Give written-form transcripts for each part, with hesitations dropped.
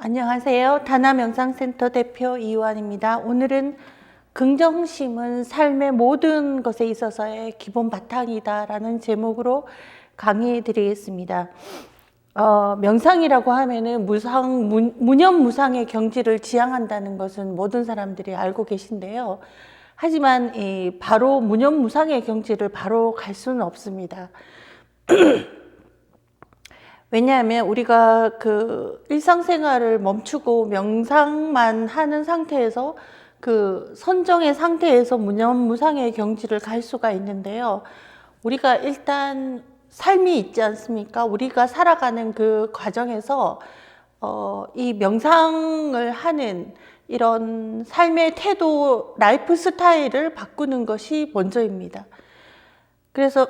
안녕하세요. 다나명상센터 대표 이유한입니다. 오늘은 긍정심은 삶의 모든 것에 있어서의 기본 바탕이다 라는 제목으로 강의해 드리겠습니다. 명상이라고 하면은 무념무상의 경지를 지향한다는 것은 모든 사람들이 알고 계신데요. 하지만 바로 무념무상의 경지를 바로 갈 수는 없습니다. 왜냐하면 우리가 그 일상생활을 멈추고 명상만 하는 상태에서 그 선정의 상태에서 무념무상의 경지를 갈 수가 있는데요. 우리가 일단 삶이 있지 않습니까? 우리가 살아가는 그 과정에서 이 명상을 하는 이런 삶의 태도, 라이프 스타일을 바꾸는 것이 먼저입니다. 그래서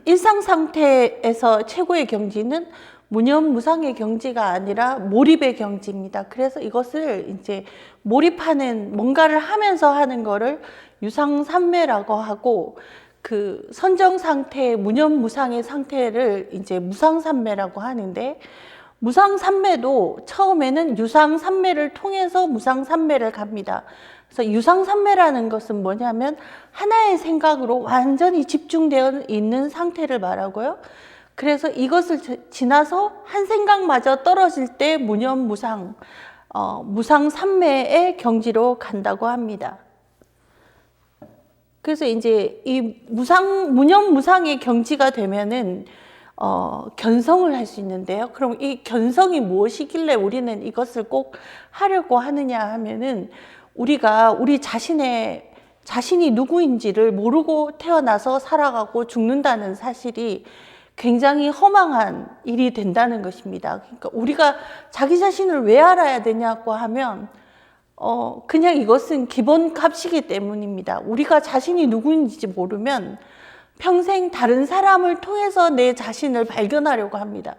일상 상태에서 최고의 경지는 무념무상의 경지가 아니라 몰입의 경지입니다. 그래서 이것을 이제 몰입하는, 뭔가를 하면서 하는 거를 유상삼매라고 하고, 그 선정 상태, 무념무상의 상태를 이제 무상삼매라고 하는데, 무상삼매도 처음에는 유상삼매를 통해서 무상삼매를 갑니다. 그래서 유상삼매라는 것은 뭐냐면 하나의 생각으로 완전히 집중되어 있는 상태를 말하고요. 그래서 이것을 지나서 한 생각마저 떨어질 때 무념무상, 무상삼매의 경지로 간다고 합니다. 그래서 이제 이 무념무상의 경지가 되면은 견성을 할 수 있는데요. 그럼 이 견성이 무엇이길래 우리는 이것을 꼭 하려고 하느냐 하면은 우리가 우리 자신이 누구인지를 모르고 태어나서 살아가고 죽는다는 사실이 굉장히 허망한 일이 된다는 것입니다. 그러니까 우리가 자기 자신을 왜 알아야 되냐고 하면 그냥 이것은 기본 값이기 때문입니다. 우리가 자신이 누구인지 모르면 평생 다른 사람을 통해서 내 자신을 발견하려고 합니다.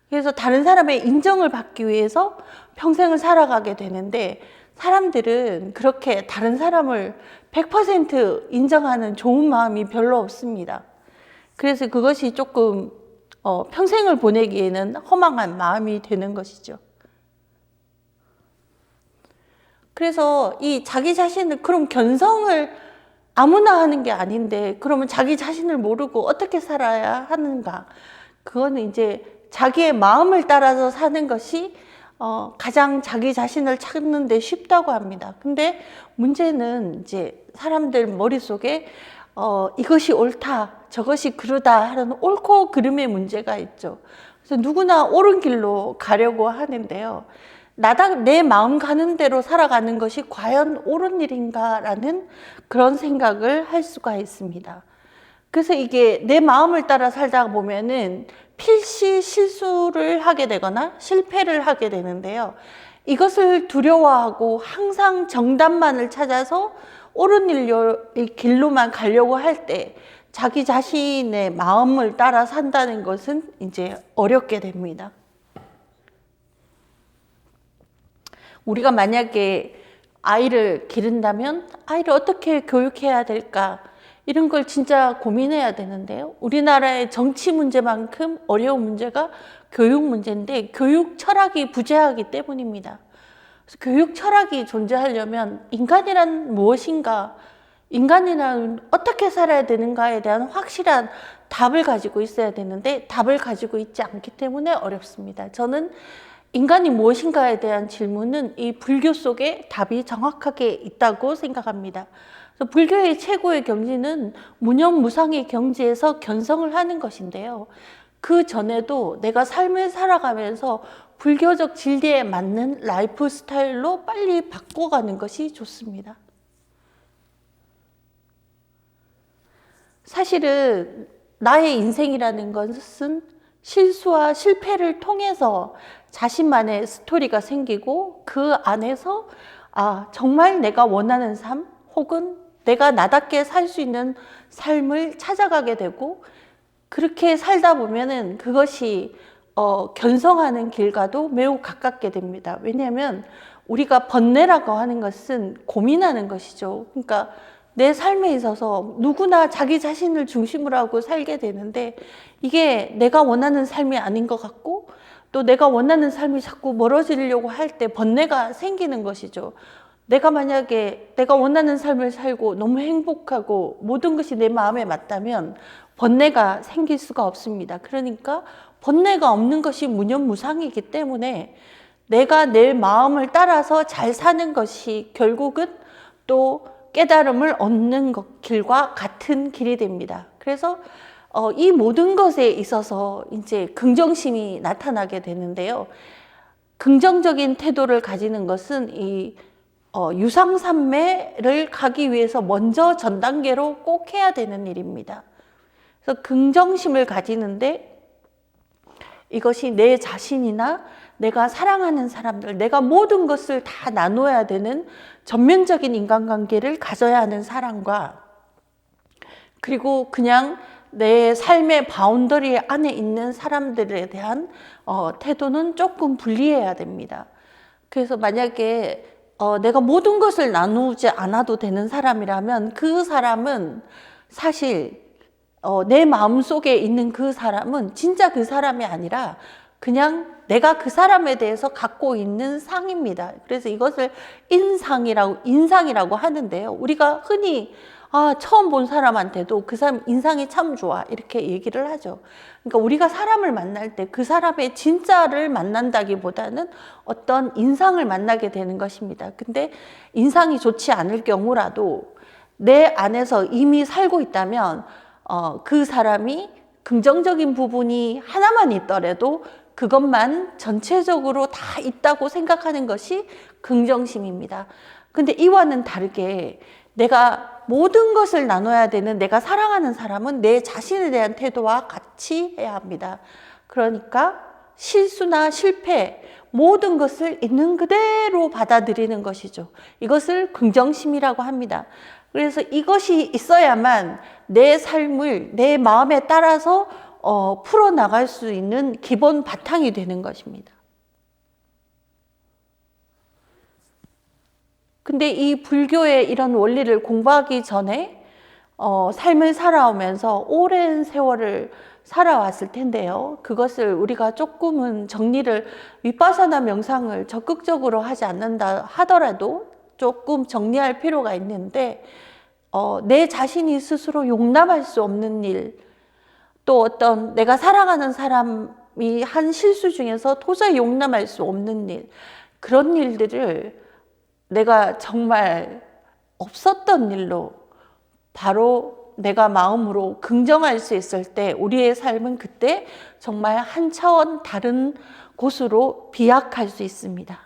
그래서 다른 사람의 인정을 받기 위해서 평생을 살아가게 되는데, 사람들은 그렇게 다른 사람을 100% 인정하는 좋은 마음이 별로 없습니다. 그래서 그것이 조금 평생을 보내기에는 허망한 마음이 되는 것이죠. 그래서 이 자기 자신을, 그럼 견성을 아무나 하는 게 아닌데 그러면 자기 자신을 모르고 어떻게 살아야 하는가? 그거는 이제 자기의 마음을 따라서 사는 것이 가장 자기 자신을 찾는 데 쉽다고 합니다. 근데 문제는 이제 사람들 머릿속에 이것이 옳다, 저것이 그르다 하는 옳고 그름의 문제가 있죠. 그래서 누구나 옳은 길로 가려고 하는데요. 내 마음 가는 대로 살아가는 것이 과연 옳은 일인가라는 그런 생각을 할 수가 있습니다. 그래서 이게 내 마음을 따라 살다 보면은 필시 실수를 하게 되거나 실패를 하게 되는데요. 이것을 두려워하고 항상 정답만을 찾아서 옳은 길로만 가려고 할 때 자기 자신의 마음을 따라 산다는 것은 이제 어렵게 됩니다. 우리가 만약에 아이를 기른다면 아이를 어떻게 교육해야 될까? 이런 걸 진짜 고민해야 되는데요. 우리나라의 정치 문제만큼 어려운 문제가 교육 문제인데, 교육 철학이 부재하기 때문입니다. 그래서 교육 철학이 존재하려면 인간이란 무엇인가, 인간이란 어떻게 살아야 되는가에 대한 확실한 답을 가지고 있어야 되는데 답을 가지고 있지 않기 때문에 어렵습니다. 저는 인간이 무엇인가에 대한 질문은 이 불교 속에 답이 정확하게 있다고 생각합니다. 그래서 불교의 최고의 경지는 무념무상의 경지에서 견성을 하는 것인데요. 그 전에도 내가 삶을 살아가면서 불교적 진리에 맞는 라이프 스타일로 빨리 바꿔가는 것이 좋습니다. 사실은 나의 인생이라는 것은 실수와 실패를 통해서 자신만의 스토리가 생기고, 그 안에서 정말 내가 원하는 삶 혹은 내가 나답게 살 수 있는 삶을 찾아가게 되고, 그렇게 살다 보면은 그것이 견성하는 길과도 매우 가깝게 됩니다. 왜냐하면 우리가 번뇌라고 하는 것은 고민하는 것이죠. 그러니까 내 삶에 있어서 누구나 자기 자신을 중심으로 하고 살게 되는데, 이게 내가 원하는 삶이 아닌 것 같고 또 내가 원하는 삶이 자꾸 멀어지려고 할 때 번뇌가 생기는 것이죠. 내가 만약에 내가 원하는 삶을 살고 너무 행복하고 모든 것이 내 마음에 맞다면 번뇌가 생길 수가 없습니다. 그러니까 번뇌가 없는 것이 무념무상이기 때문에 내가 내 마음을 따라서 잘 사는 것이 결국은 또 깨달음을 얻는 길과 같은 길이 됩니다. 그래서 이 모든 것에 있어서 이제 긍정심이 나타나게 되는데요. 긍정적인 태도를 가지는 것은 이 유상삼매를 가기 위해서 먼저 전 단계로 꼭 해야 되는 일입니다. 그래서 긍정심을 가지는데 이것이 내 자신이나 내가 사랑하는 사람들, 내가 모든 것을 다 나눠야 되는 전면적인 인간관계를 가져야 하는 사람과 그리고 그냥 내 삶의 바운더리 안에 있는 사람들에 대한 태도는 조금 분리해야 됩니다. 그래서 만약에 내가 모든 것을 나누지 않아도 되는 사람이라면 그 사람은 사실 내 마음속에 있는 그 사람은 진짜 그 사람이 아니라 그냥 내가 그 사람에 대해서 갖고 있는 상입니다. 그래서 이것을 인상이라고 하는데요. 우리가 흔히 처음 본 사람한테도 그 사람 인상이 참 좋아 이렇게 얘기를 하죠. 그러니까 우리가 사람을 만날 때 그 사람의 진짜를 만난다기보다는 어떤 인상을 만나게 되는 것입니다. 근데 인상이 좋지 않을 경우라도 내 안에서 이미 살고 있다면 그 사람이 긍정적인 부분이 하나만 있더라도 그것만 전체적으로 다 있다고 생각하는 것이 긍정심입니다. 근데 이와는 다르게 내가 모든 것을 나눠야 되는 내가 사랑하는 사람은 내 자신에 대한 태도와 같이 해야 합니다. 그러니까 실수나 실패 모든 것을 있는 그대로 받아들이는 것이죠. 이것을 긍정심이라고 합니다. 그래서 이것이 있어야만 내 삶을 내 마음에 따라서 풀어나갈 수 있는 기본 바탕이 되는 것입니다. 근데 이 불교의 이런 원리를 공부하기 전에 삶을 살아오면서 오랜 세월을 살아왔을 텐데요. 그것을 우리가 조금은 정리를 위파사나 명상을 적극적으로 하지 않는다 하더라도 조금 정리할 필요가 있는데 내 자신이 스스로 용납할 수 없는 일, 또 어떤 내가 사랑하는 사람이 한 실수 중에서 도저히 용납할 수 없는 일, 그런 일들을 내가 정말 없었던 일로 바로 내가 마음으로 긍정할 수 있을 때 우리의 삶은 그때 정말 한 차원 다른 곳으로 비약할 수 있습니다.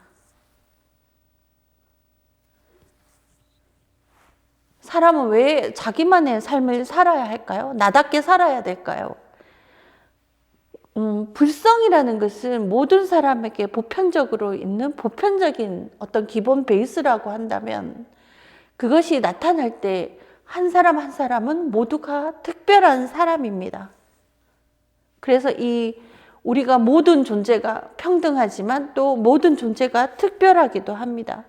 사람은 왜 자기만의 삶을 살아야 할까요? 나답게 살아야 될까요? 불성이라는 것은 모든 사람에게 보편적으로 있는 보편적인 어떤 기본 베이스라고 한다면 그것이 나타날 때 한 사람 한 사람은 모두가 특별한 사람입니다. 그래서 우리가 모든 존재가 평등하지만 또 모든 존재가 특별하기도 합니다.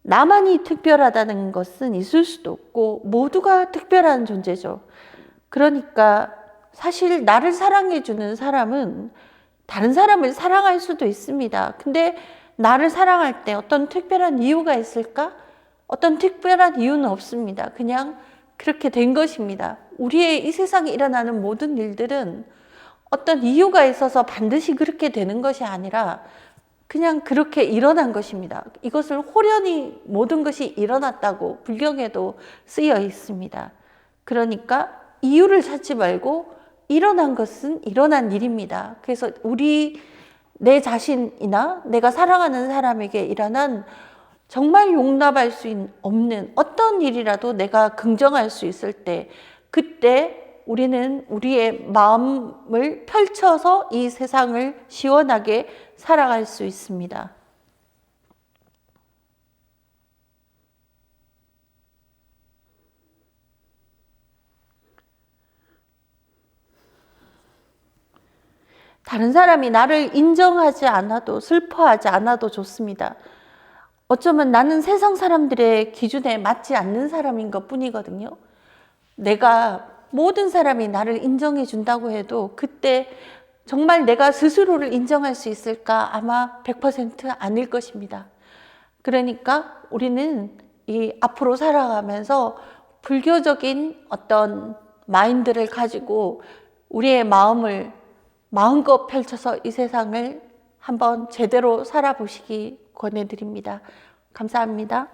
나만이 특별하다는 것은 있을 수도 없고 모두가 특별한 존재죠. 그러니까 사실 나를 사랑해주는 사람은 다른 사람을 사랑할 수도 있습니다. 근데 나를 사랑할 때 어떤 특별한 이유가 있을까? 어떤 특별한 이유는 없습니다. 그냥 그렇게 된 것입니다. 우리의 이 세상에 일어나는 모든 일들은 어떤 이유가 있어서 반드시 그렇게 되는 것이 아니라 그냥 그렇게 일어난 것입니다. 이것을 호련히 모든 것이 일어났다고 불경에도 쓰여 있습니다. 그러니까 이유를 찾지 말고 일어난 것은 일어난 일입니다. 그래서 내 자신이나 내가 사랑하는 사람에게 일어난 정말 용납할 수 없는 어떤 일이라도 내가 긍정할 수 있을 때 그때 우리는 우리의 마음을 펼쳐서 이 세상을 시원하게 살아갈 수 있습니다. 다른 사람이 나를 인정하지 않아도 슬퍼하지 않아도 좋습니다. 어쩌면 나는 세상 사람들의 기준에 맞지 않는 사람인 것 뿐이거든요. 내가 모든 사람이 나를 인정해 준다고 해도 그때 정말 내가 스스로를 인정할 수 있을까? 아마 100% 아닐 것입니다. 그러니까 우리는 이 앞으로 살아가면서 불교적인 어떤 마인드를 가지고 우리의 마음을 마음껏 펼쳐서 이 세상을 한번 제대로 살아보시기 권해드립니다. 감사합니다.